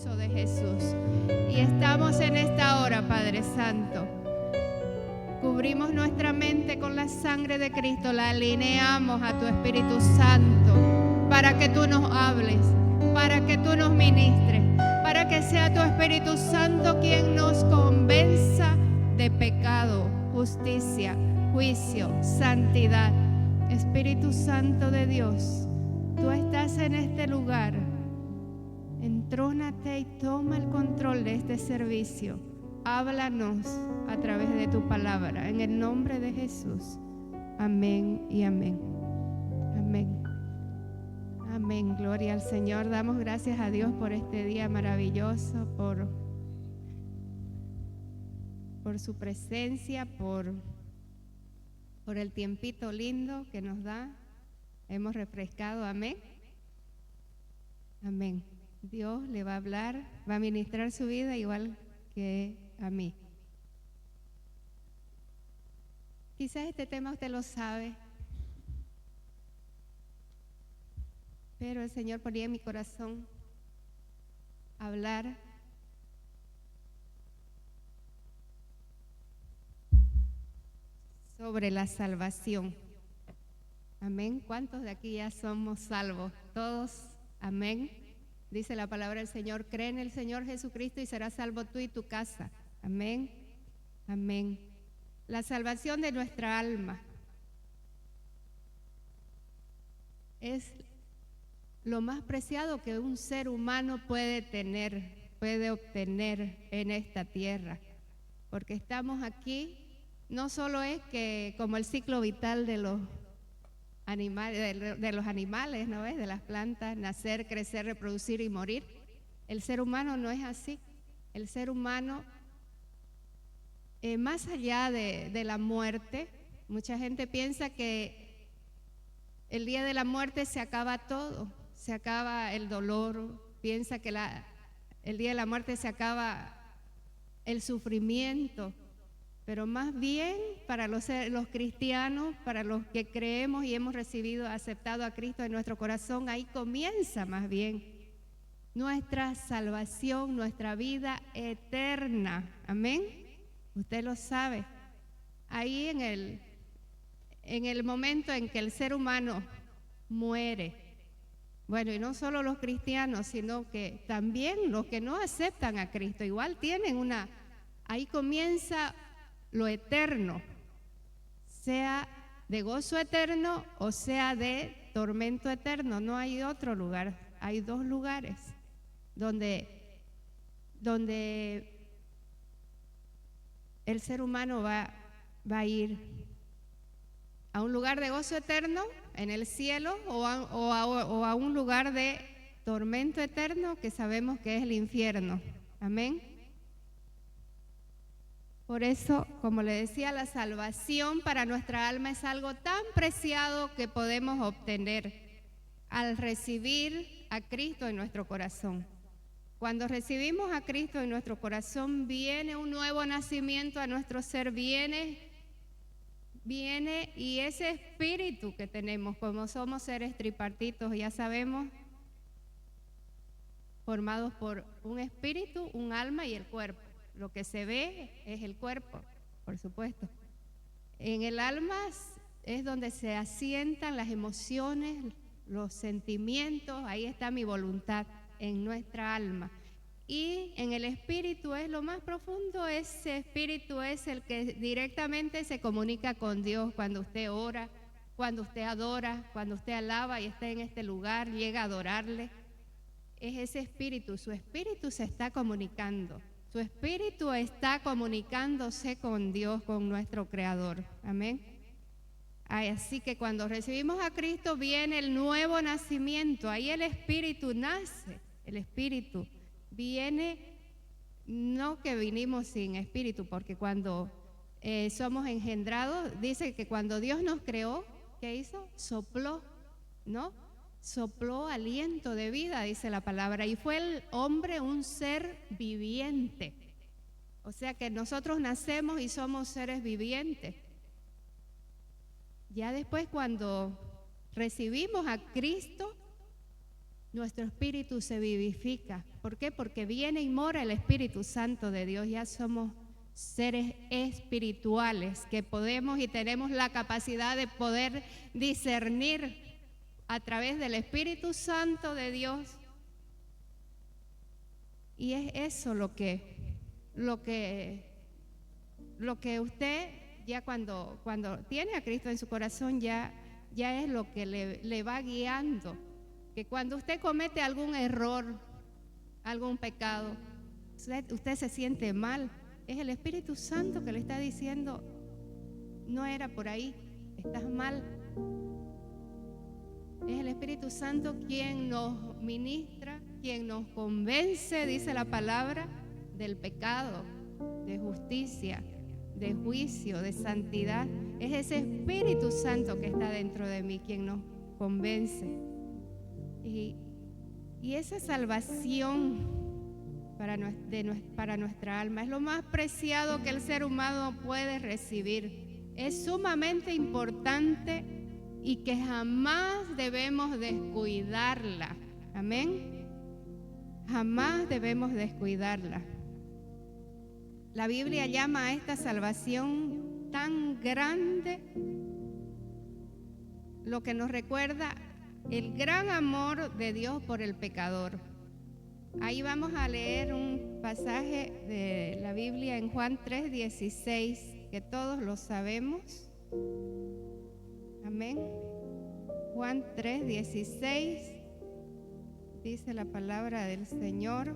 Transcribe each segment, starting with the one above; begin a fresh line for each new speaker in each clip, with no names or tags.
poderoso de Jesús. Y estamos en esta hora, Padre Santo. Cubrimos nuestra mente con la sangre de Cristo, la alineamos a tu Espíritu Santo para que tú nos hables, para que tú nos ministres, para que sea tu Espíritu Santo quien nos convenza de pecado, justicia, juicio, santidad. Espíritu Santo de Dios, tú estás en este lugar. Entrónate y toma el control de este servicio. Háblanos a través de tu palabra, en el nombre de Jesús. Amén y amén. Amén. Amén. Gloria al Señor. Damos gracias a Dios por este día maravilloso, por su presencia, por el tiempito lindo que nos da. Hemos refrescado. Amén. Amén. Dios le va a hablar, va a ministrar su vida igual que a mí. Quizás este tema usted lo sabe, pero el Señor ponía en mi corazón hablar sobre la salvación. Amén. ¿Cuántos de aquí ya somos salvos? Todos. Amén. Dice la palabra del Señor: cree en el Señor Jesucristo y serás salvo tú y tu casa. Amén. Amén. La salvación de nuestra alma es lo más preciado que un ser humano puede tener, puede obtener en esta tierra. Porque estamos aquí, no solo es que como el ciclo vital de los animales, ¿no es? De las plantas, nacer, crecer, reproducir y morir. El ser humano no es así. El ser humano, más allá de la muerte, mucha gente piensa que el día de la muerte se acaba todo, se acaba el dolor, piensa que el día de la muerte se acaba el sufrimiento. Pero más bien para los cristianos, para los que creemos y hemos aceptado a Cristo en nuestro corazón, ahí comienza más bien nuestra salvación, nuestra vida eterna. Amén. Usted lo sabe. Ahí en el momento en que el ser humano muere. Bueno, y no solo los cristianos, sino que también los que no aceptan a Cristo, igual tienen ahí comienza lo eterno, sea de gozo eterno o sea de tormento eterno. No hay otro lugar, hay dos lugares donde el ser humano va a ir: a un lugar de gozo eterno en el cielo o a un lugar de tormento eterno que sabemos que es el infierno. Amén. Por eso, como le decía, la salvación para nuestra alma es algo tan preciado que podemos obtener al recibir a Cristo en nuestro corazón. Cuando recibimos a Cristo en nuestro corazón, viene un nuevo nacimiento a nuestro ser, viene y ese espíritu que tenemos, como somos seres tripartitos, ya sabemos, formados por un espíritu, un alma y el cuerpo. Lo que se ve es el cuerpo, por supuesto. En el alma es donde se asientan las emociones, los sentimientos, ahí está mi voluntad, en nuestra alma. Y en el espíritu es lo más profundo, ese espíritu es el que directamente se comunica con Dios cuando usted ora, cuando usted adora, cuando usted alaba y está en este lugar, llega a adorarle. Es ese espíritu, su espíritu se está comunicando. Su espíritu está comunicándose con Dios, con nuestro Creador. Amén. Así que cuando recibimos a Cristo viene el nuevo nacimiento. Ahí el espíritu nace. El espíritu viene, no que vinimos sin espíritu, porque cuando somos engendrados, dice que cuando Dios nos creó, ¿qué hizo? Sopló, ¿no? Sopló aliento de vida, dice la palabra, y fue el hombre un ser viviente. O sea que nosotros nacemos y somos seres vivientes. Ya después, cuando recibimos a Cristo, nuestro espíritu se vivifica. ¿Por qué? Porque viene y mora el Espíritu Santo de Dios. Ya somos seres espirituales que podemos y tenemos la capacidad de poder discernir a través del Espíritu Santo de Dios. Y es eso lo que usted ya cuando tiene a Cristo en su corazón ya es lo que le va guiando. Que cuando usted comete algún error, algún pecado, usted se siente mal, es el Espíritu Santo que le está diciendo: no era por ahí, estás mal. Es el Espíritu Santo quien nos ministra, quien nos convence, dice la palabra, del pecado, de justicia, de juicio, de santidad. Es ese Espíritu Santo que está dentro de mí quien nos convence. Y esa salvación para nuestra alma es lo más preciado que el ser humano puede recibir. Es sumamente importante y que jamás debemos descuidarla. Amén. Jamás debemos descuidarla. La Biblia llama a esta salvación tan grande, lo que nos recuerda el gran amor de Dios por el pecador. Ahí vamos a leer un pasaje de la Biblia en Juan 3:16, que todos lo sabemos. Amén. Juan 3:16 dice la palabra del Señor.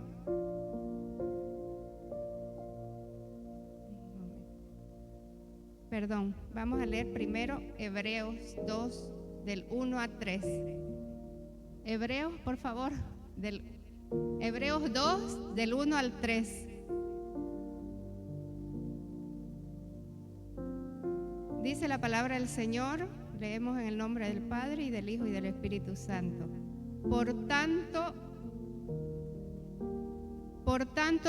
Perdón, vamos a leer primero Hebreos 2, del 1 a 3. Hebreos, por favor, Hebreos 2, del 1 al 3. Dice la palabra del Señor, leemos en el nombre del Padre, y del Hijo, y del Espíritu Santo. Por tanto,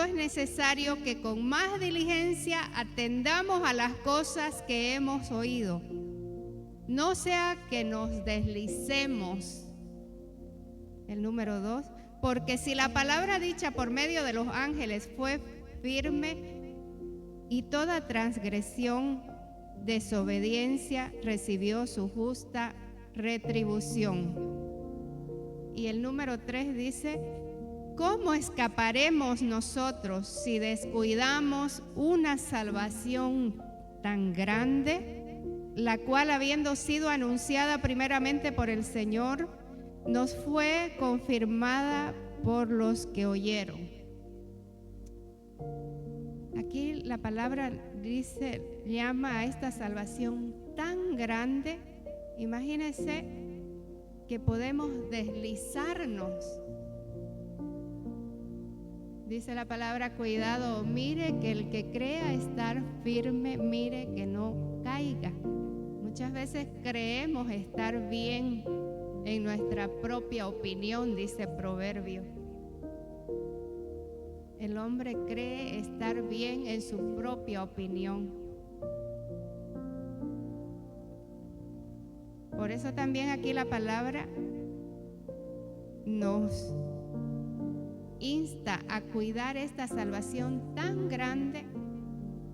es necesario que con más diligencia atendamos a las cosas que hemos oído. No sea que nos deslicemos. El número 2. Porque si la palabra dicha por medio de los ángeles fue firme, y toda transgresión, desobediencia recibió su justa retribución. Y el número 3 dice: ¿cómo escaparemos nosotros si descuidamos una salvación tan grande, la cual, habiendo sido anunciada primeramente por el Señor, nos fue confirmada por los que oyeron? Aquí la palabra dice, llama a esta salvación tan grande. Imagínense que podemos deslizarnos. Dice la palabra: cuidado, mire que el que crea estar firme, mire que no caiga. Muchas veces creemos estar bien en nuestra propia opinión, dice Proverbio. El hombre cree estar bien en su propia opinión. Por eso también aquí la palabra nos insta a cuidar esta salvación tan grande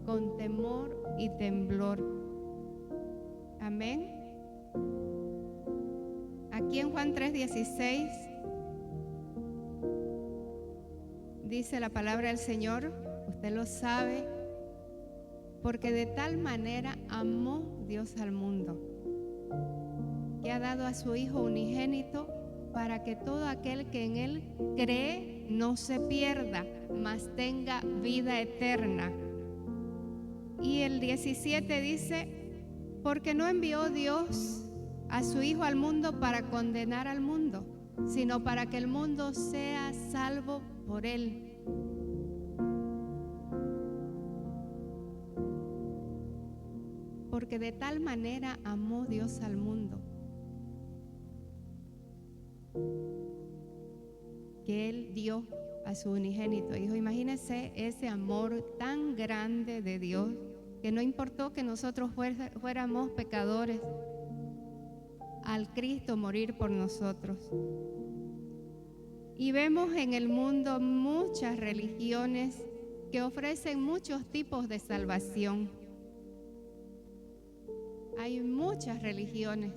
con temor y temblor. Amén. Aquí en Juan 3:16 dice la palabra del Señor, usted lo sabe, porque de tal manera amó Dios al mundo, que ha dado a su Hijo unigénito, para que todo aquel que en Él cree no se pierda, mas tenga vida eterna. Y el 17 dice: porque no envió Dios a su Hijo al mundo para condenar al mundo, sino para que el mundo sea salvo por Él. Porque de tal manera amó Dios al mundo, que Él dio a su unigénito Hijo. Imagínense ese amor tan grande de Dios, que no importó que nosotros fuéramos pecadores, al Cristo morir por nosotros. Y vemos en el mundo muchas religiones que ofrecen muchos tipos de salvación. Hay muchas religiones,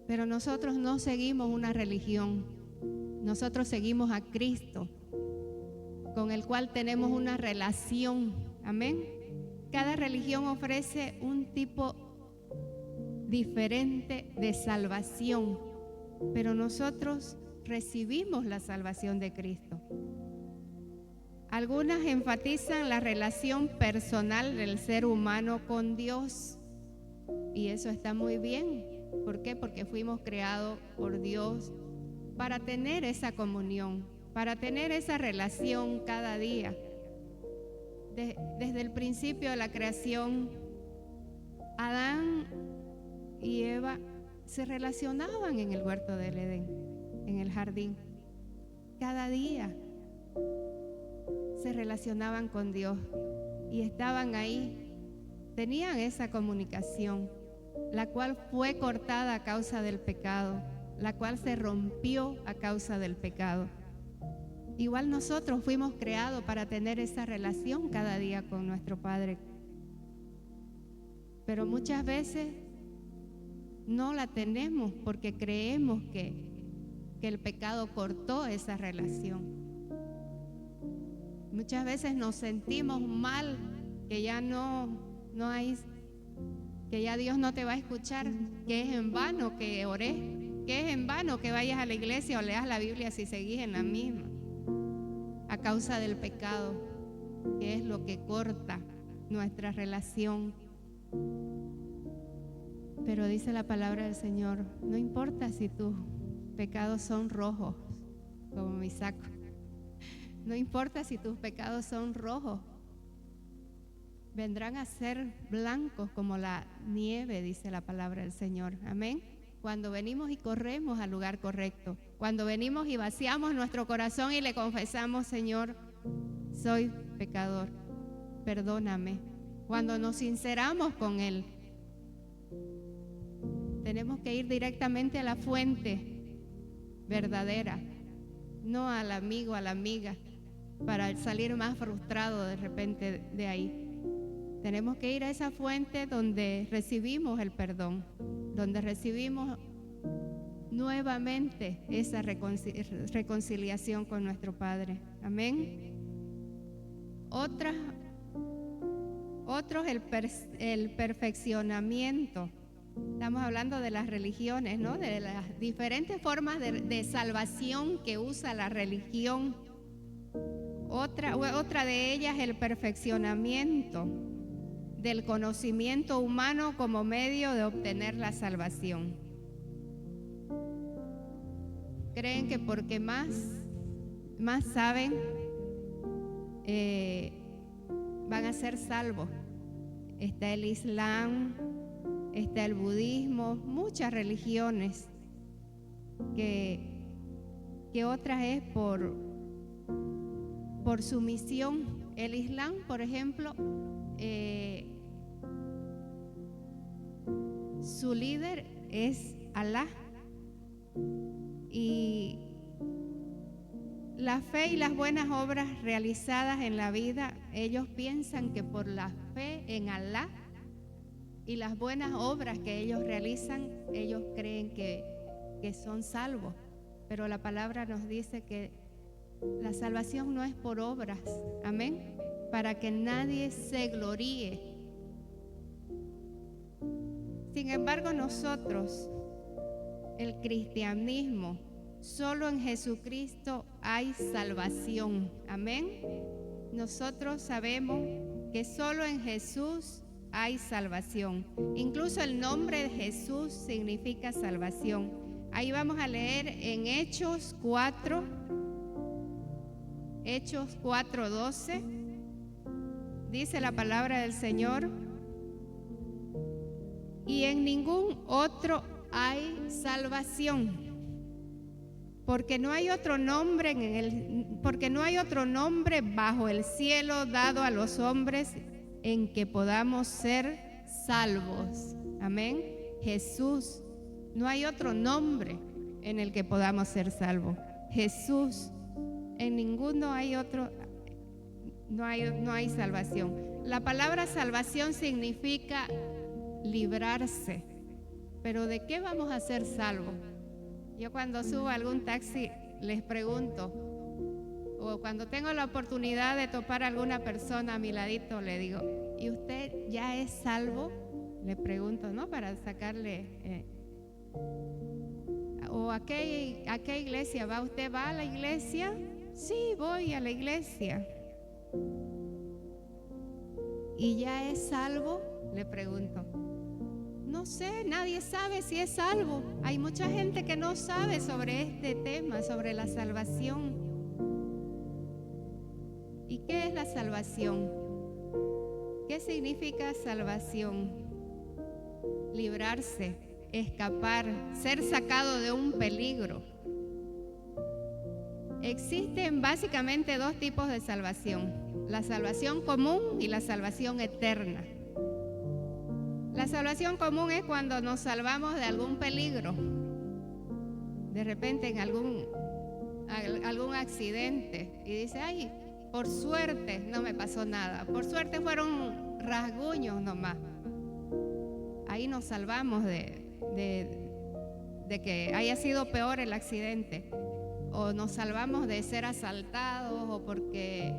pero nosotros no seguimos una religión. Nosotros seguimos a Cristo, con el cual tenemos una relación. Amén. Cada religión ofrece un tipo diferente de salvación, pero nosotros recibimos la salvación de Cristo. Algunas enfatizan la relación personal del ser humano con Dios, y eso está muy bien. ¿Por qué? Porque fuimos creados por Dios para tener esa comunión, para tener esa relación cada día. Desde el principio de la creación, Adán y Eva se relacionaban en el huerto del Edén, en el jardín. Cada día se relacionaban con Dios y estaban ahí, tenían esa comunicación, la cual fue cortada a causa del pecado, la cual se rompió a causa del pecado. Igual nosotros fuimos creados para tener esa relación cada día con nuestro Padre, pero muchas veces no la tenemos porque creemos que el pecado cortó esa relación. Muchas veces nos sentimos mal, que ya no hay, que ya Dios no te va a escuchar, que es en vano que oré, que es en vano que vayas a la iglesia o leas la Biblia si seguís en la misma, a causa del pecado, que es lo que corta nuestra relación. Pero dice la palabra del Señor, no importa si tus pecados son rojos, como mi saco. No importa si tus pecados son rojos, vendrán a ser blancos como la nieve, dice la palabra del Señor. Amén. Cuando venimos y corremos al lugar correcto, cuando venimos y vaciamos nuestro corazón y le confesamos, Señor, soy pecador, perdóname. Cuando nos sinceramos con Él, tenemos que ir directamente a la fuente verdadera, no al amigo, a la amiga, para salir más frustrado de repente de ahí. Tenemos que ir a esa fuente donde recibimos el perdón, donde recibimos nuevamente esa reconciliación con nuestro Padre. Amén. Otros, el perfeccionamiento. Estamos hablando de las religiones, ¿no? De las diferentes formas de salvación que usa la religión. Otra de ellas, el perfeccionamiento del conocimiento humano como medio de obtener la salvación. Creen que porque más saben, van a ser salvos. Está el Islam, está el budismo, muchas religiones que otras es por sumisión. El Islam, por ejemplo, su líder es Alá, y la fe y las buenas obras realizadas en la vida, ellos piensan que por la fe en Alá y las buenas obras que ellos realizan, ellos creen que son salvos. Pero la palabra nos dice que la salvación no es por obras, amén, para que nadie se gloríe. Sin embargo, nosotros, el cristianismo, solo en Jesucristo hay salvación, amén. Nosotros sabemos que solo en Jesús hay salvación. Incluso el nombre de Jesús significa salvación. Ahí vamos a leer en Hechos 4:12. Dice la palabra del Señor: y en ningún otro hay salvación, porque no hay otro nombre bajo el cielo dado a los hombres en que podamos ser salvos. Amén. Jesús, no hay otro nombre en el que podamos ser salvos. Jesús. En ninguno hay otro, no hay salvación. La palabra salvación significa librarse. Pero ¿de qué vamos a ser salvos? Yo cuando subo a algún taxi les pregunto, o cuando tengo la oportunidad de topar a alguna persona a mi ladito, le digo, ¿y usted ya es salvo? Le pregunto, ¿no? Para sacarle... ¿O a qué iglesia va? ¿Usted va a la iglesia? Sí, voy a la iglesia. ¿Y ya es salvo? Le pregunto. No sé, nadie sabe si es salvo. Hay mucha gente que no sabe sobre este tema, sobre la salvación. ¿Y qué es la salvación? ¿Qué significa salvación? Librarse, escapar, ser sacado de un peligro. Existen básicamente dos tipos de salvación: la salvación común y la salvación eterna. La salvación común es cuando nos salvamos de algún peligro, de repente en algún accidente, y dice, ay, por suerte no me pasó nada, por suerte fueron rasguños nomás. Ahí nos salvamos de que haya sido peor el accidente, o nos salvamos de ser asaltados, o porque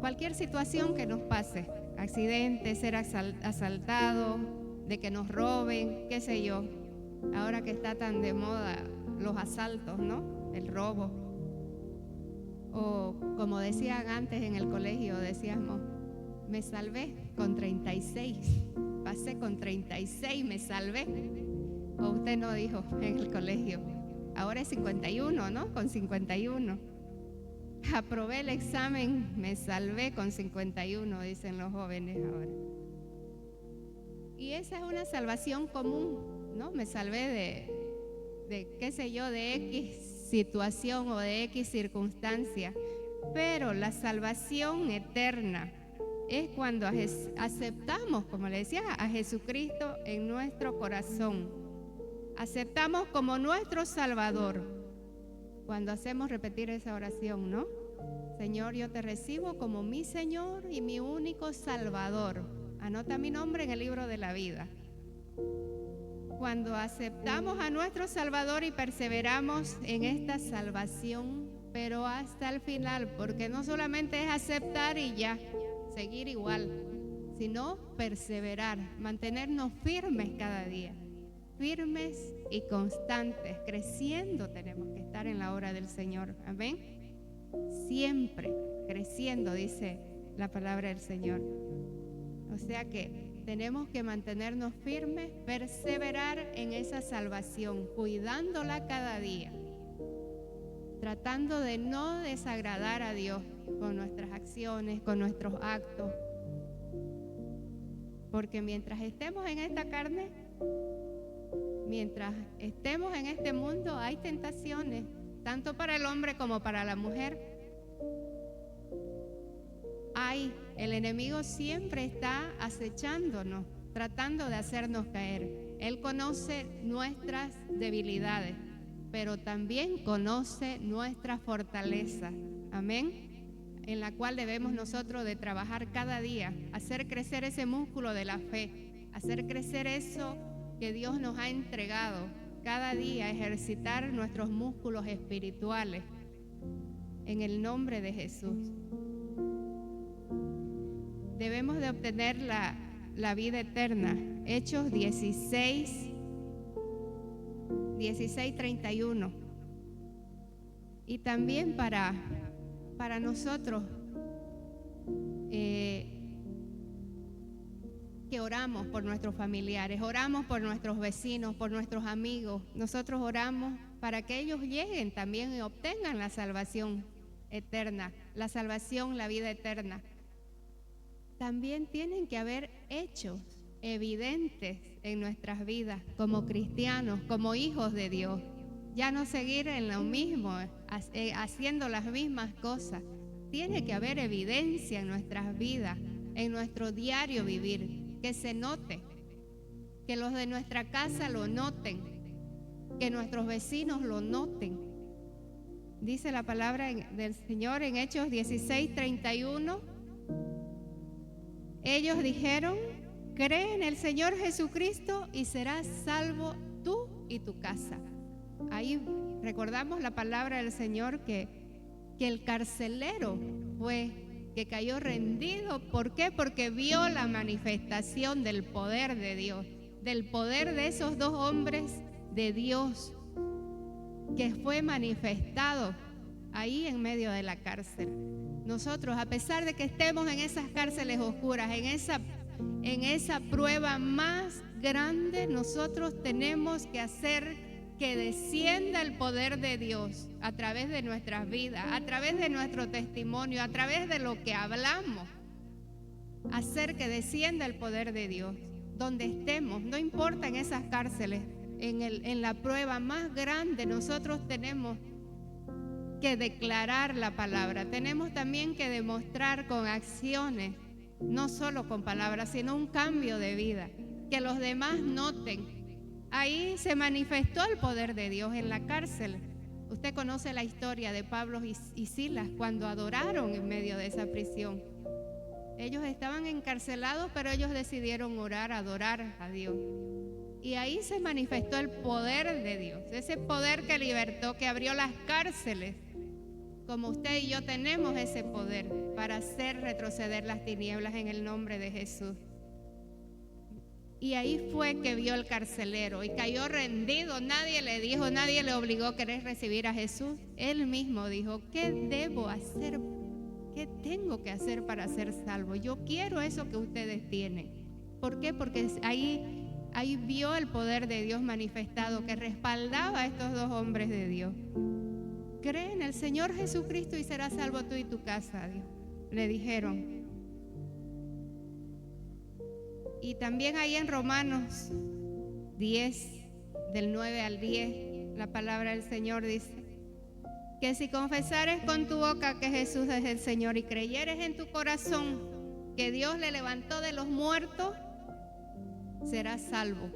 cualquier situación que nos pase, accidente, ser asaltado, de que nos roben, qué sé yo. Ahora que está tan de moda los asaltos, ¿no? El robo. O como decían antes en el colegio, decíamos, me salvé con 36, pasé con 36, me salvé. O usted no dijo en el colegio, ahora es 51, ¿no? Con 51. Aprobé el examen, me salvé con 51, dicen los jóvenes ahora. Y esa es una salvación común, ¿no? Me salvé de qué sé yo, de X situación o de X circunstancia. Pero la salvación eterna es cuando aceptamos, como le decía, a Jesucristo en nuestro corazón. Aceptamos como nuestro Salvador. Cuando hacemos repetir esa oración, ¿no? Señor, yo te recibo como mi Señor y mi único Salvador. Anota mi nombre en el libro de la vida. Cuando aceptamos a nuestro Salvador y perseveramos en esta salvación, pero hasta el final, porque no solamente es aceptar y ya, seguir igual, sino perseverar, mantenernos firmes cada día. Firmes y constantes, creciendo tenemos que estar en la obra del Señor, amén. Siempre creciendo, dice la palabra del Señor. O sea que tenemos que mantenernos firmes, perseverar en esa salvación, cuidándola cada día, tratando de no desagradar a Dios con nuestras acciones, con nuestros actos, porque mientras estemos en esta carne, mientras estemos en este mundo, hay tentaciones, tanto para el hombre como para la mujer. El enemigo siempre está acechándonos, tratando de hacernos caer. Él conoce nuestras debilidades, pero también conoce nuestra fortaleza. Amén. En la cual debemos nosotros de trabajar cada día, hacer crecer ese músculo de la fe, hacer crecer eso que Dios nos ha entregado, cada día ejercitar nuestros músculos espirituales en el nombre de Jesús. Debemos de obtener la vida eterna. Hechos 16:31. Y también para nosotros que oramos por nuestros familiares, oramos por nuestros vecinos, por nuestros amigos. Nosotros oramos para que ellos lleguen también y obtengan la salvación eterna, la salvación, la vida eterna. También tienen que haber hechos evidentes en nuestras vidas como cristianos, como hijos de Dios. Ya no seguir en lo mismo, haciendo las mismas cosas. Tiene que haber evidencia en nuestras vidas, en nuestro diario vivir, que se note, que los de nuestra casa lo noten, que nuestros vecinos lo noten. Dice la palabra del Señor en Hechos 16:31. Ellos dijeron: cree en el Señor Jesucristo y serás salvo tú y tu casa. Ahí recordamos la palabra del Señor que el carcelero fue que cayó rendido. ¿Por qué? Porque vio la manifestación del poder de Dios, del poder de esos dos hombres de Dios que fue manifestado ahí en medio de la cárcel. Nosotros, a pesar de que estemos en esas cárceles oscuras, en esa prueba más grande, nosotros tenemos que hacer que descienda el poder de Dios a través de nuestras vidas, a través de nuestro testimonio, a través de lo que hablamos. Hacer que descienda el poder de Dios donde estemos, no importa en esas cárceles, en la prueba más grande. Nosotros tenemos que declarar la palabra, tenemos también que demostrar con acciones, no solo con palabras, sino un cambio de vida, que los demás noten. Ahí se manifestó el poder de Dios en la cárcel. Usted conoce la historia de Pablo y Silas cuando adoraron en medio de esa prisión. Ellos estaban encarcelados, pero ellos decidieron orar, adorar a Dios. Y ahí se manifestó el poder de Dios, ese poder que libertó, que abrió las cárceles. Como usted y yo tenemos ese poder para hacer retroceder las tinieblas en el nombre de Jesús. Y ahí fue que vio el carcelero y cayó rendido. Nadie le dijo, nadie le obligó a querer recibir a Jesús. Él mismo dijo: ¿qué debo hacer? ¿Qué tengo que hacer para ser salvo? Yo quiero eso que ustedes tienen. ¿Por qué? Porque ahí vio el poder de Dios manifestado que respaldaba a estos dos hombres de Dios. Cree en el Señor Jesucristo y serás salvo tú y tu casa, Dios, le dijeron. Y también ahí en Romanos 10, del 9 al 10, la palabra del Señor dice que si confesares con tu boca que Jesús es el Señor y creyeres en tu corazón que Dios le levantó de los muertos, serás salvo.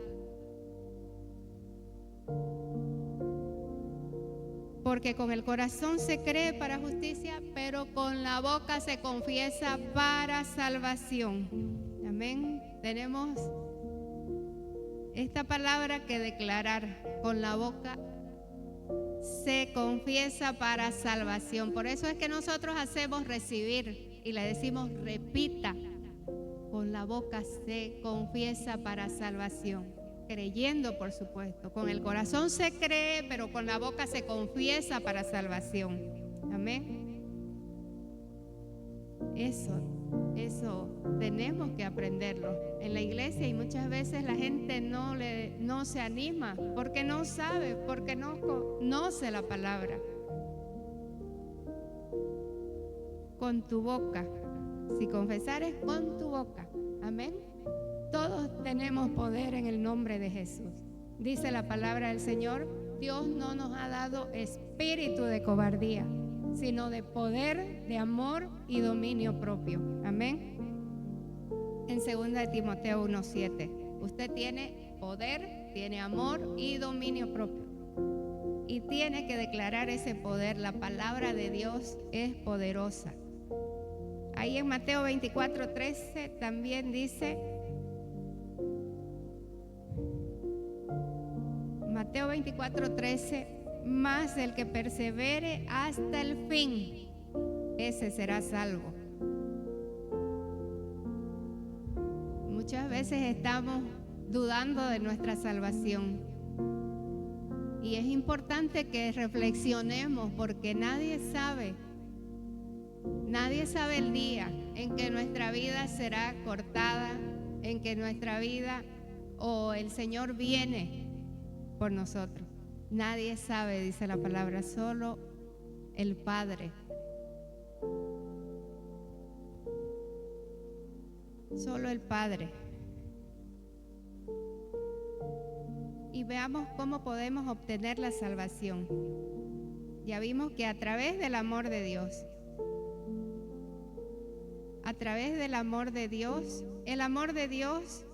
Porque con el corazón se cree para justicia, pero con la boca se confiesa para salvación. Amén. Tenemos esta palabra que declarar. Con la boca se confiesa para salvación. Por eso es que nosotros hacemos recibir y le decimos repita. Con la boca se confiesa para salvación. Creyendo, por supuesto. Con el corazón se cree, pero con la boca se confiesa para salvación. Amén. Eso tenemos que aprenderlo en la iglesia, y muchas veces la gente no se anima porque no sabe, porque no conoce la palabra. Con tu boca, si confesares con tu boca, amén. Todos tenemos poder en el nombre de Jesús. Dice la palabra del Señor: Dios no nos ha dado espíritu de cobardía, sino de poder, de amor y dominio propio. Amén. En 2 Timoteo 1:7, usted tiene poder, tiene amor y dominio propio. Y tiene que declarar ese poder. La palabra de Dios es poderosa. Ahí en Mateo 24:13 también dice, Mateo 24:13, mas el que persevere hasta el fin, ese será salvo. Muchas veces estamos dudando de nuestra salvación, y es importante que reflexionemos, porque nadie sabe el día en que nuestra vida será cortada, en que nuestra vida o el Señor viene por nosotros. Nadie sabe, dice la palabra, solo el Padre. Solo el Padre. Y veamos cómo podemos obtener la salvación. Ya vimos que a través del amor de Dios. A través del amor de Dios. El amor de Dios.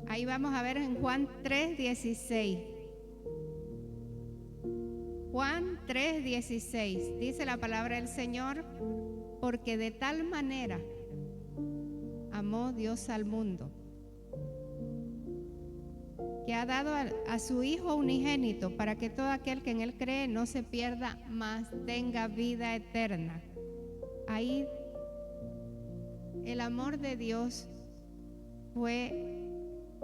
Ahí vamos a ver en Juan 3:16. Juan 3:16, dice la palabra del Señor, porque de tal manera amó Dios al mundo, que ha dado a su Hijo unigénito, para que todo aquel que en Él cree no se pierda, mas tenga vida eterna. Ahí el amor de Dios fue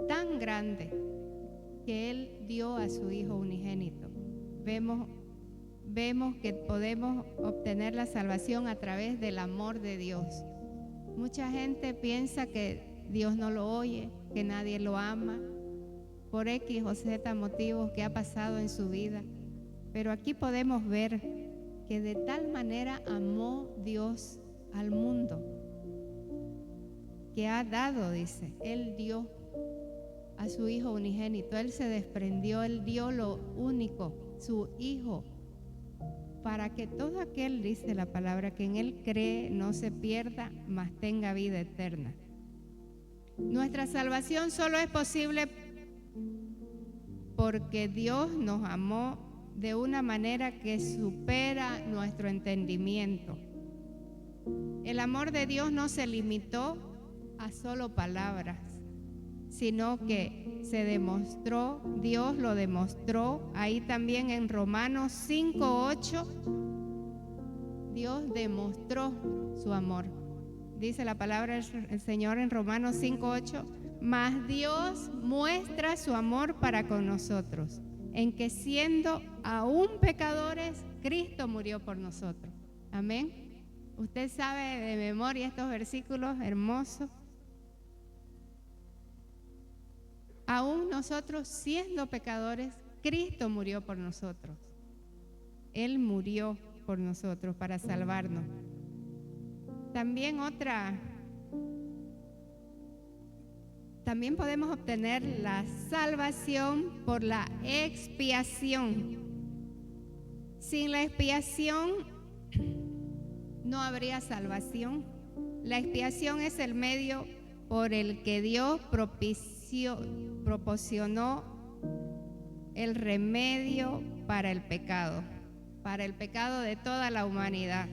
tan grande que Él dio a su Hijo unigénito. Vemos que podemos obtener la salvación a través del amor de Dios. Mucha gente piensa que Dios no lo oye, que nadie lo ama, por X o Z motivos que ha pasado en su vida. Pero aquí podemos ver que de tal manera amó Dios al mundo, que ha dado, dice, Él dio a su Hijo unigénito. Él se desprendió, Él dio lo único, su Hijo, para que todo aquel, dice la palabra, que en Él cree no se pierda, mas tenga vida eterna. Nuestra salvación solo es posible porque Dios nos amó de una manera que supera nuestro entendimiento. El amor de Dios no se limitó a solo palabras, sino que se demostró, Dios lo demostró. Ahí también en Romanos 5:8, Dios demostró su amor. Dice la palabra del Señor en Romanos 5:8, mas Dios muestra su amor para con nosotros, en que siendo aún pecadores, Cristo murió por nosotros. Amén. Usted sabe de memoria estos versículos hermosos. Aún nosotros siendo pecadores, Cristo murió por nosotros. Él murió por nosotros para salvarnos. También podemos obtener la salvación por la expiación. Sin la expiación no habría salvación. La expiación es el medio por el que Dios proporcionó el remedio para el pecado de toda la humanidad.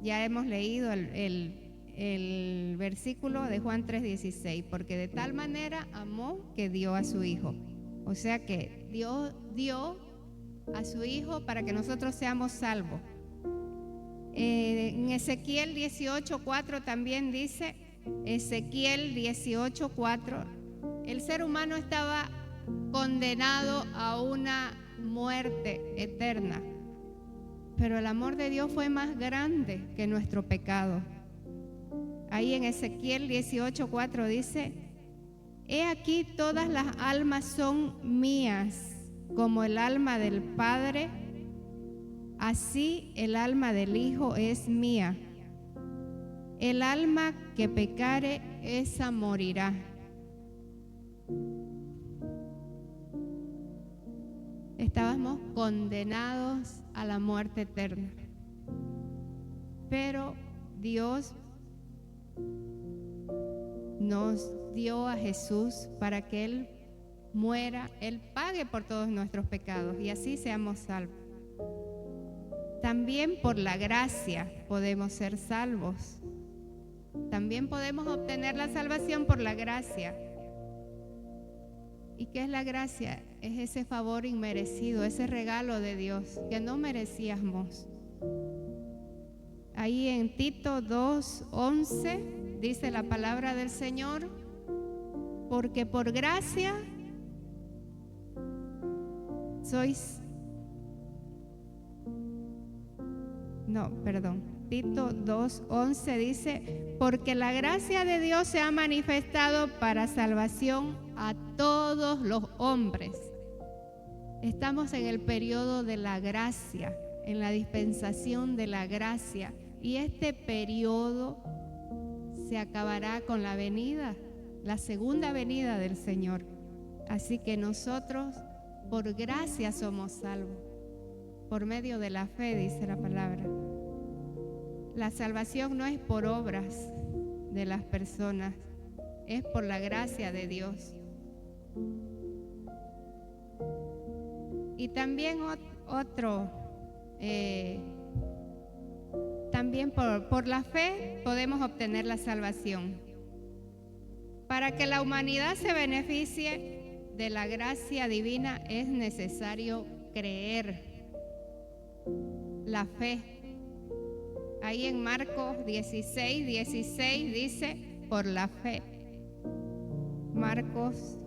Ya hemos leído el versículo de Juan 3:16, porque de tal manera amó que dio a su Hijo. O sea que Dios dio a su Hijo para que nosotros seamos salvos. En Ezequiel 18:4 también dice, Ezequiel 18:4, el ser humano estaba condenado a una muerte eterna, pero el amor de Dios fue más grande que nuestro pecado. Ahí en Ezequiel 18:4 dice, he aquí todas las almas son mías, como el alma del Padre, así el alma del Hijo es mía. El alma que pecare, esa morirá. Estábamos condenados a la muerte eterna, pero Dios nos dio a Jesús para que Él muera, Él pague por todos nuestros pecados y así seamos salvos. También por la gracia podemos ser salvos. También podemos obtener la salvación por la gracia. ¿Y qué es la gracia? Es ese favor inmerecido, ese regalo de Dios que no merecíamos. Ahí en Tito 2:11 dice la palabra del Señor, porque por gracia Tito 2:11 dice, porque la gracia de Dios se ha manifestado para salvación a todos los hombres. Estamos en el periodo de la gracia, en la dispensación de la gracia, y este periodo se acabará con la segunda venida del Señor. Así que nosotros por gracia somos salvos, por medio de la fe, dice la palabra. La salvación no es por obras de las personas, es por la gracia de Dios. Y también otro, también por la fe podemos obtener la salvación. Para que la humanidad se beneficie de la gracia divina es necesario creer. La fe. Ahí en Marcos 16:16 dice, por la fe. Marcos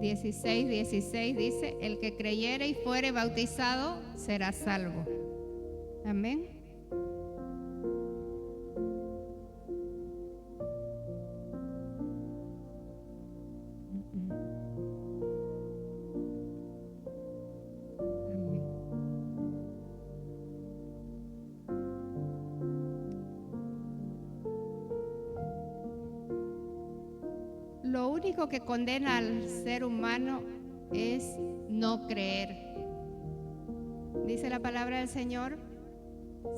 16:16 dice, el que creyere y fuere bautizado será salvo. Amén. Lo único que condena al ser humano es no creer. Dice la palabra del Señor,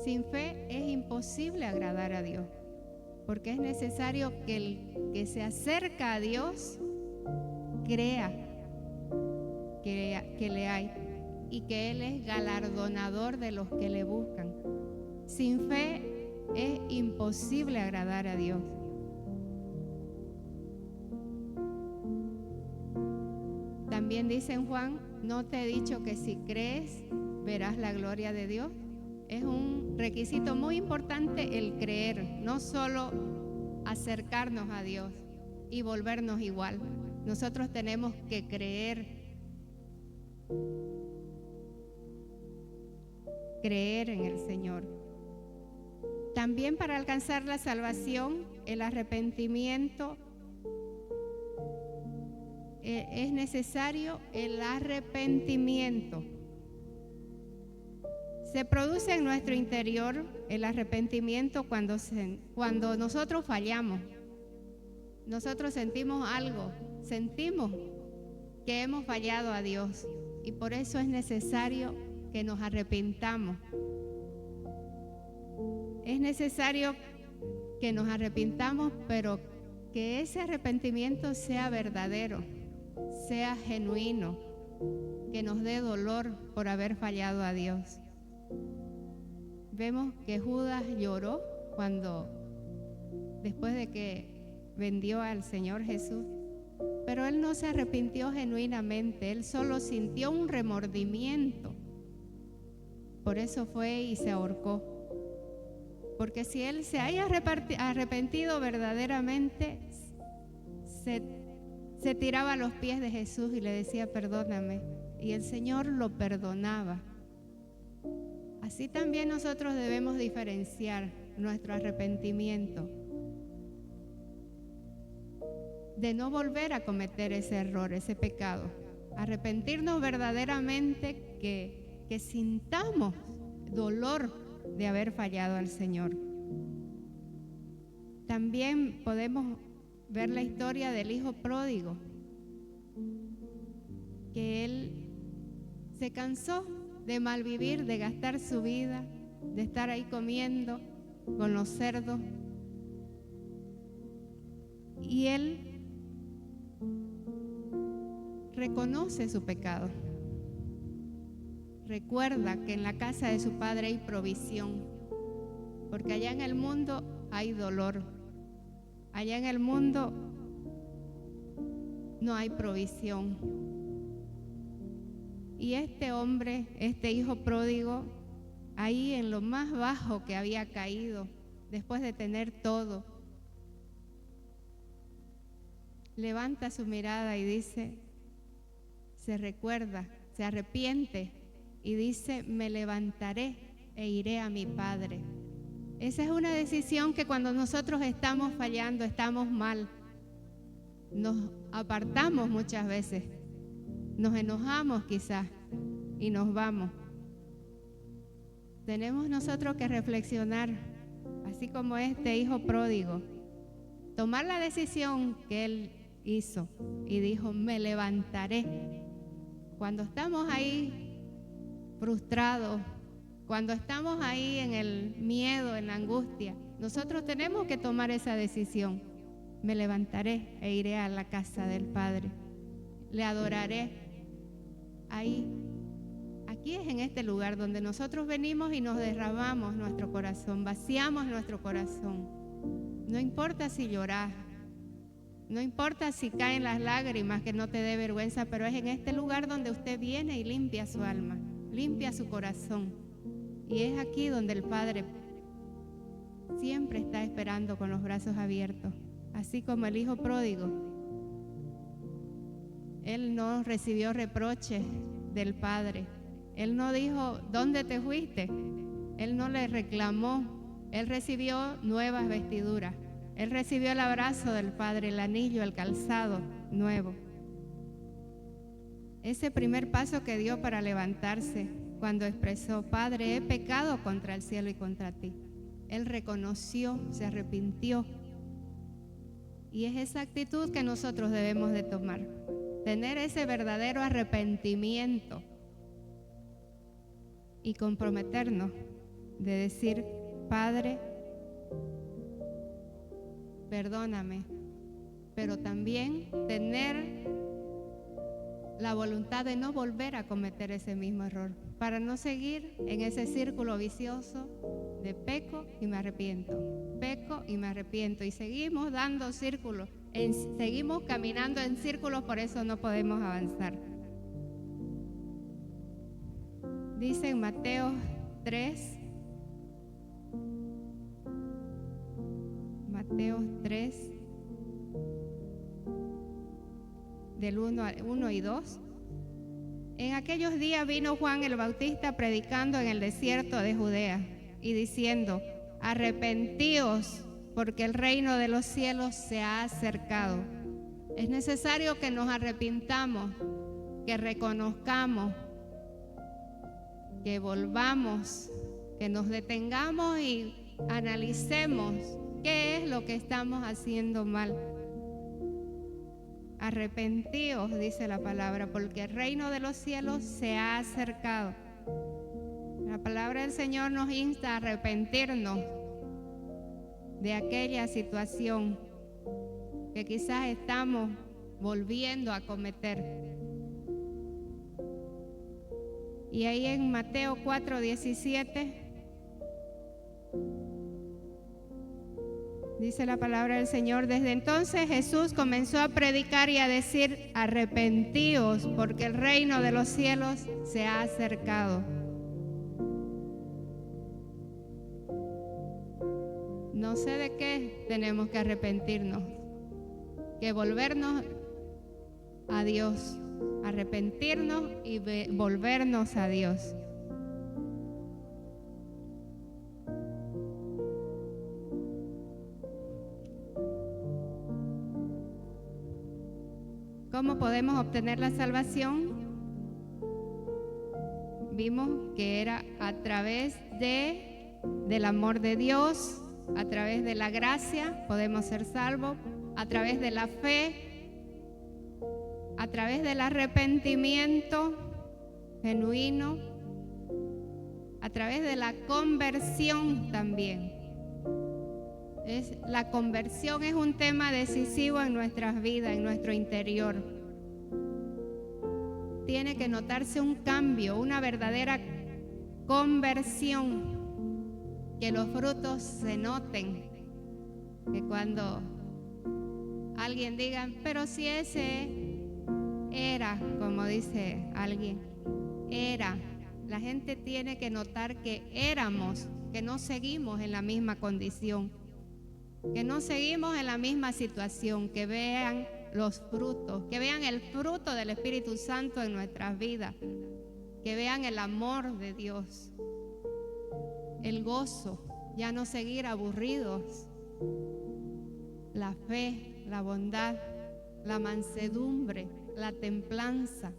sin fe es imposible agradar a Dios, porque es necesario que el que se acerca a Dios crea que le hay y que Él es galardonador de los que le buscan. Sin fe es imposible agradar a Dios. También dice en Juan, ¿no te he dicho que si crees verás la gloria de Dios? Es un requisito muy importante el creer, no solo acercarnos a Dios y volvernos igual. Nosotros tenemos que creer en el Señor. También para alcanzar la salvación, el arrepentimiento, es necesario el arrepentimiento. Se produce en nuestro interior el arrepentimiento cuando nosotros fallamos. Nosotros sentimos algo, sentimos que hemos fallado a Dios y por eso es necesario que nos arrepintamos. Es necesario que nos arrepintamos, pero que ese arrepentimiento sea verdadero, sea genuino, que nos dé dolor por haber fallado a Dios. Vemos que Judas lloró después de que vendió al Señor Jesús, pero él no se arrepintió genuinamente, él solo sintió un remordimiento. Por eso fue y se ahorcó. Porque si él se haya arrepentido verdaderamente, se tiraba a los pies de Jesús y le decía, perdóname. Y el Señor lo perdonaba. Así también nosotros debemos diferenciar nuestro arrepentimiento de no volver a cometer ese error, ese pecado. Arrepentirnos verdaderamente, que sintamos dolor de haber fallado al Señor. También podemos ver la historia del hijo pródigo, que él se cansó de malvivir, de gastar su vida, de estar ahí comiendo con los cerdos. Y él reconoce su pecado. Recuerda que en la casa de su padre hay provisión, porque allá en el mundo hay dolor. Allá en el mundo no hay provisión. Y este hombre, este hijo pródigo, ahí en lo más bajo que había caído, después de tener todo, levanta su mirada y dice, se recuerda, se arrepiente y dice, me levantaré e iré a mi padre. Esa es una decisión que cuando nosotros estamos fallando, estamos mal, nos apartamos muchas veces, nos enojamos quizás y nos vamos. Tenemos nosotros que reflexionar, así como este hijo pródigo, tomar la decisión que él hizo y dijo, me levantaré. Cuando estamos ahí frustrados, cuando estamos ahí en el miedo, en la angustia, nosotros tenemos que tomar esa decisión me levantaré e iré a la casa del Padre. Le adoraré ahí. Aquí es en este lugar donde nosotros venimos y nos derramamos nuestro corazón, vaciamos nuestro corazón. No importa si lloras, no importa si caen las lágrimas, que no te dé vergüenza, pero es en este lugar donde usted viene y limpia su alma, limpia su corazón. Y es aquí donde el Padre siempre está esperando con los brazos abiertos. Así como el hijo pródigo, él no recibió reproches del Padre. Él no dijo, ¿dónde te fuiste? Él no le reclamó. Él recibió nuevas vestiduras. Él recibió el abrazo del Padre, el anillo, el calzado nuevo. Ese primer paso que dio para levantarse, cuando expresó, Padre, he pecado contra el cielo y contra ti. Él reconoció, se arrepintió. Y es esa actitud que nosotros debemos de tomar. Tener ese verdadero arrepentimiento y comprometernos de decir, Padre, perdóname, pero también tener la voluntad de no volver a cometer ese mismo error, para no seguir en ese círculo vicioso de peco y me arrepiento, peco y me arrepiento, y seguimos dando círculos, seguimos caminando en círculos, por eso no podemos avanzar. Dice en Mateo 3, del 1 y 2. En aquellos días vino Juan el Bautista predicando en el desierto de Judea y diciendo, arrepentíos porque el reino de los cielos se ha acercado. Es necesario que nos arrepintamos, que reconozcamos, que volvamos, que nos detengamos y analicemos qué es lo que estamos haciendo mal. Arrepentíos, dice la palabra, porque el reino de los cielos se ha acercado. La palabra del Señor nos insta a arrepentirnos de aquella situación que quizás estamos volviendo a cometer. Y ahí en Mateo 4:17 dice la palabra del Señor, desde entonces Jesús comenzó a predicar y a decir, arrepentíos porque el reino de los cielos se ha acercado. No sé de qué tenemos que arrepentirnos, que volvernos a Dios, arrepentirnos y volvernos a Dios. ¿Cómo podemos obtener la salvación? Vimos que era a través del amor de Dios, a través de la gracia podemos ser salvos, a través de la fe, a través del arrepentimiento genuino, a través de la conversión también. La conversión es un tema decisivo en nuestras vidas, en nuestro interior. Tiene que notarse un cambio, una verdadera conversión, que los frutos se noten, que cuando alguien diga, pero si ese era, como dice alguien, era, la gente tiene que notar que éramos, que no seguimos en la misma condición, que no seguimos en la misma situación, que vean los frutos, que vean el fruto del Espíritu Santo en nuestras vidas, que vean el amor de Dios, el gozo, ya no seguir aburridos, la fe, la bondad, la mansedumbre, la templanza,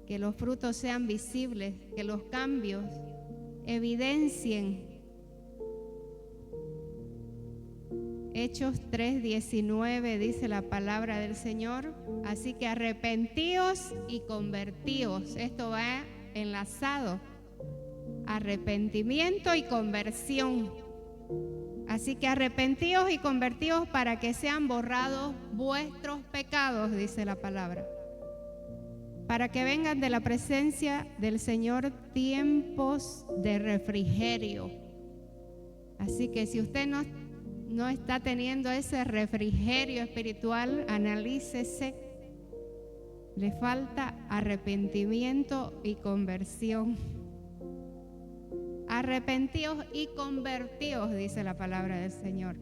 que los frutos sean visibles, que los cambios evidencien. Hechos 3:19 dice la palabra del Señor, así que arrepentíos y convertíos. Esto va enlazado, arrepentimiento y conversión. Así que arrepentíos y convertíos para que sean borrados vuestros pecados, dice la palabra. Para que vengan de la presencia del Señor tiempos de refrigerio. Así que si usted no está teniendo ese refrigerio espiritual, analícese. Le falta arrepentimiento y conversión. Arrepentíos y convertíos, dice la palabra del Señor.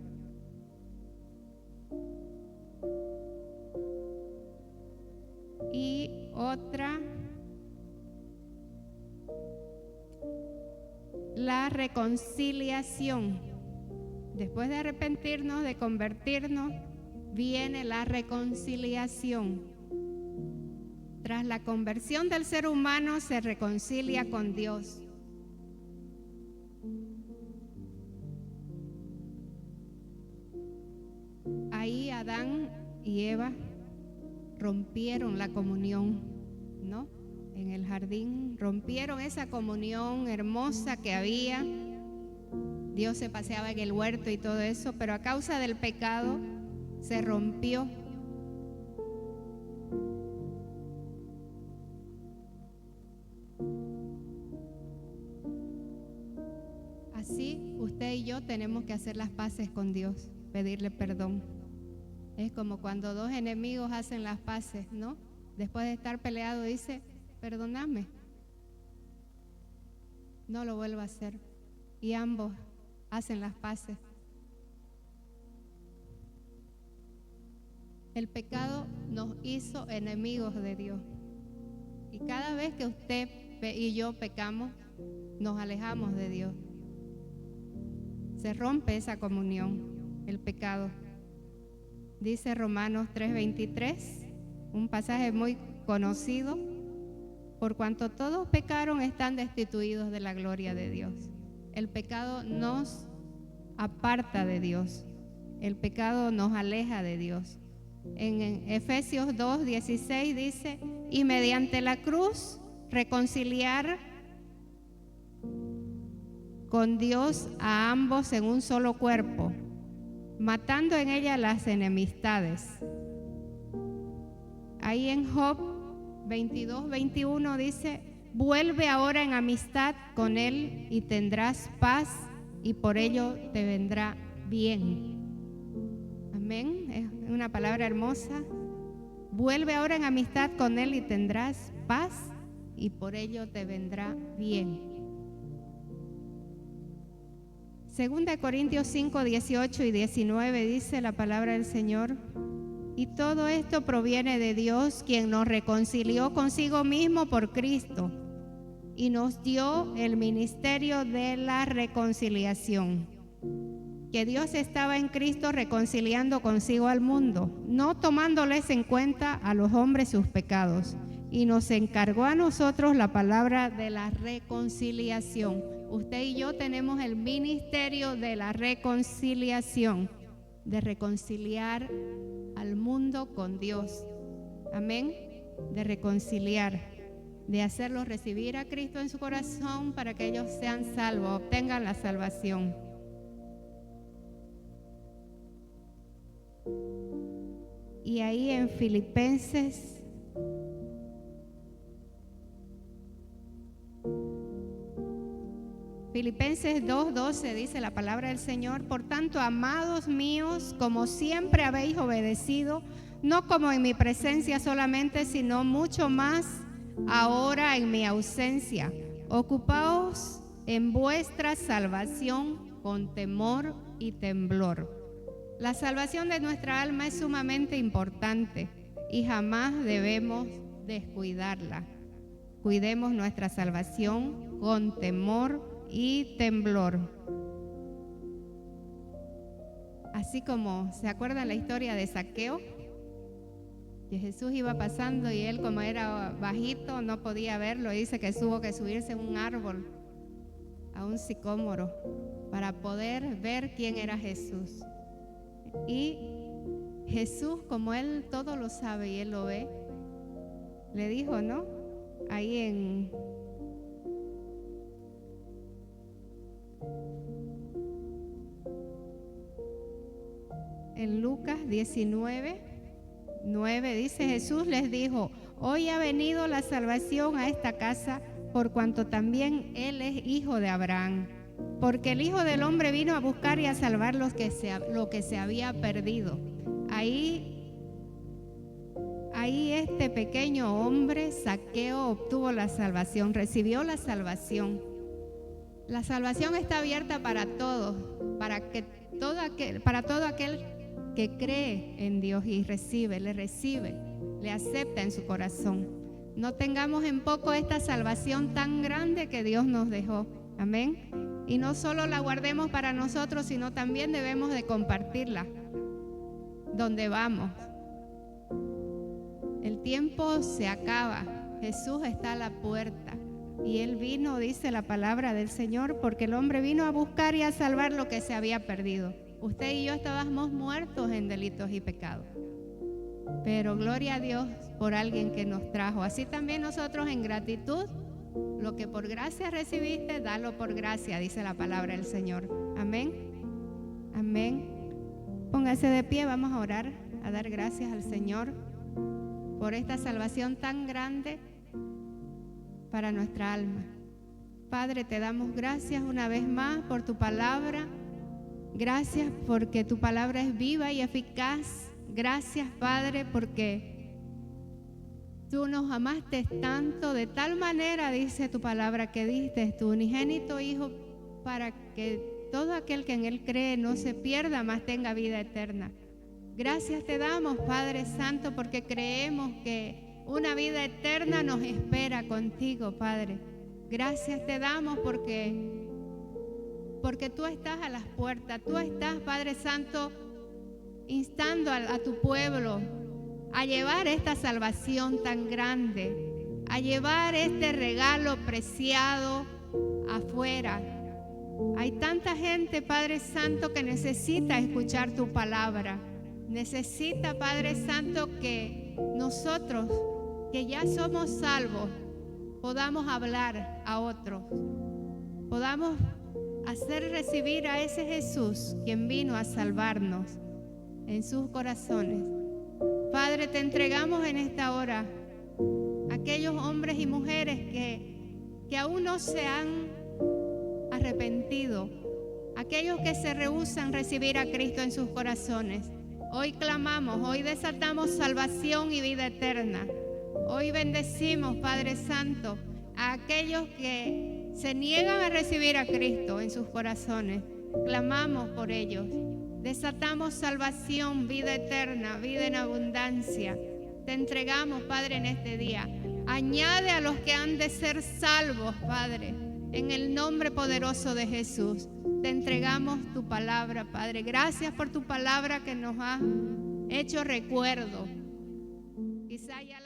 Y otra, la reconciliación. Después de arrepentirnos, de convertirnos, viene la reconciliación. Tras la conversión del ser humano se reconcilia con Dios. Ahí Adán y Eva rompieron la comunión, ¿no? En el jardín rompieron esa comunión hermosa que había. Dios se paseaba en el huerto y todo eso, pero a causa del pecado se rompió. Así usted y yo tenemos que hacer las paces con Dios, pedirle perdón. Es como cuando dos enemigos hacen las paces, ¿no? Después de estar peleado dice, perdóname, no lo vuelvo a hacer. Y ambos hacen las paces. El pecado nos hizo enemigos de Dios. Y cada vez que usted y yo pecamos, nos alejamos de Dios. Se rompe esa comunión, el pecado. Dice Romanos 3:23, un pasaje muy conocido. Por cuanto todos pecaron, están destituidos de la gloria de Dios. El pecado nos aparta de Dios. El pecado nos aleja de Dios. En Efesios 2:16 dice, y mediante la cruz reconciliar con Dios a ambos en un solo cuerpo, matando en ella las enemistades. Ahí en Job 22:21 dice, vuelve ahora en amistad con él y tendrás paz y por ello te vendrá bien. Amén, es una palabra hermosa. Vuelve ahora en amistad con él y tendrás paz y por ello te vendrá bien. Segunda de Corintios 5:18 y 19 dice la palabra del Señor, y todo esto proviene de Dios, quien nos reconcilió consigo mismo por Cristo y nos dio el ministerio de la reconciliación. Que Dios estaba en Cristo reconciliando consigo al mundo, no tomándoles en cuenta a los hombres sus pecados, y nos encargó a nosotros la palabra de la reconciliación. Usted y yo tenemos el ministerio de la reconciliación, de reconciliar al mundo con Dios. Amén. De reconciliar, de hacerlos recibir a Cristo en su corazón para que ellos sean salvos, obtengan la salvación. Y ahí en Filipenses 2:12 dice la palabra del Señor, por tanto, amados míos, como siempre habéis obedecido, no como en mi presencia solamente, sino mucho más ahora en mi ausencia, ocupaos en vuestra salvación con temor y temblor. La salvación de nuestra alma es sumamente importante y jamás debemos descuidarla. Cuidemos nuestra salvación con temor y temblor. Así como, ¿se acuerdan la historia de Zaqueo? Que Jesús iba pasando y él, como era bajito, no podía verlo. Y dice que tuvo que subirse en un árbol, a un sicómoro, para poder ver quién era Jesús. Y Jesús, como él todo lo sabe y él lo ve, le dijo, ¿no? Ahí en En Lucas 19:9 dice: Jesús les dijo: hoy ha venido la salvación a esta casa, por cuanto también él es hijo de Abraham. Porque el Hijo del Hombre vino a buscar y a salvar lo que se había perdido. Ahí este pequeño hombre, Zaqueo, obtuvo la salvación, recibió la salvación. La salvación está abierta para todos, para todo aquel que cree en Dios y le acepta en su corazón. No tengamos en poco esta salvación tan grande que Dios nos dejó. Amén. Y no solo la guardemos para nosotros, sino también debemos de compartirla donde vamos. El tiempo se acaba. Jesús está a la puerta. Y Él vino, dice la palabra del Señor, porque el hombre vino a buscar y a salvar lo que se había perdido. Usted y yo estábamos muertos en delitos y pecados. Pero gloria a Dios por alguien que nos trajo. Así también nosotros en gratitud, lo que por gracia recibiste, dalo por gracia, dice la palabra del Señor. Amén. Amén. Póngase de pie, vamos a orar, a dar gracias al Señor por esta salvación tan grande para nuestra alma. Padre, te damos gracias una vez más por tu palabra. Gracias porque tu palabra es viva y eficaz. Gracias, Padre, porque tú nos amaste tanto, de tal manera, dice tu palabra, que diste tu unigénito Hijo para que todo aquel que en Él cree no se pierda, mas tenga vida eterna. Gracias te damos, Padre Santo, porque creemos que una vida eterna nos espera contigo, Padre. Gracias te damos porque tú estás a las puertas, tú estás, Padre Santo, instando a tu pueblo a llevar esta salvación tan grande, a llevar este regalo preciado afuera. Hay tanta gente, Padre Santo, que necesita escuchar tu palabra. Necesita, Padre Santo, que nosotros, que ya somos salvos, podamos hablar a otros, podamos hacer recibir a ese Jesús, quien vino a salvarnos, en sus corazones. Padre, te entregamos en esta hora aquellos hombres y mujeres que aún no se han arrepentido, aquellos que se rehúsan recibir a Cristo en sus corazones. Hoy clamamos, hoy desatamos salvación y vida eterna. Hoy bendecimos, Padre Santo, a aquellos que se niegan a recibir a Cristo en sus corazones. Clamamos por ellos. Desatamos salvación, vida eterna, vida en abundancia. Te entregamos, Padre, en este día. Añade a los que han de ser salvos, Padre, en el nombre poderoso de Jesús. Te entregamos tu palabra, Padre. Gracias por tu palabra que nos ha hecho recuerdo. Quizá ya